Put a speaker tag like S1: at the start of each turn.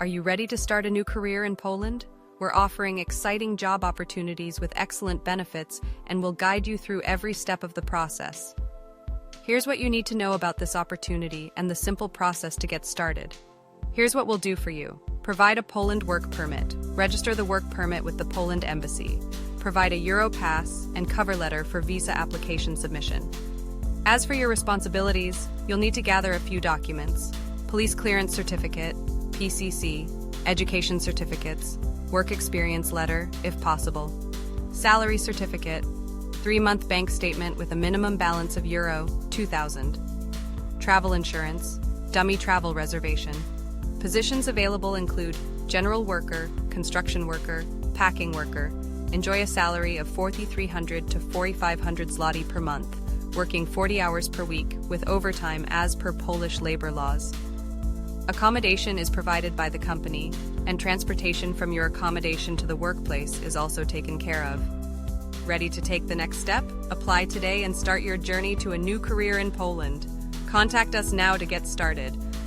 S1: Are you ready to start a new career in Poland? We're offering exciting job opportunities with excellent benefits and will guide you through every step of the process. Here's what you need to know about this opportunity and the simple process to get started. Here's what we'll do for you. Provide a Poland work permit. Register the work permit with the Poland Embassy. Provide a Euro pass and cover letter for visa application submission. As for your responsibilities, you'll need to gather a few documents: police clearance certificate, PCC, education certificates, work experience letter, if possible, salary certificate, 3-month bank statement with a minimum balance of Euro 2,000, travel insurance, dummy travel reservation. Positions available include general worker, construction worker, packing worker. Enjoy a salary of 4,300 to 4,500 zloty per month, working 40 hours per week with overtime as per Polish labor laws. Accommodation is provided by the company, and transportation from your accommodation to the workplace is also taken care of. Ready to take the next step? Apply today and start your journey to a new career in Poland. Contact us now to get started.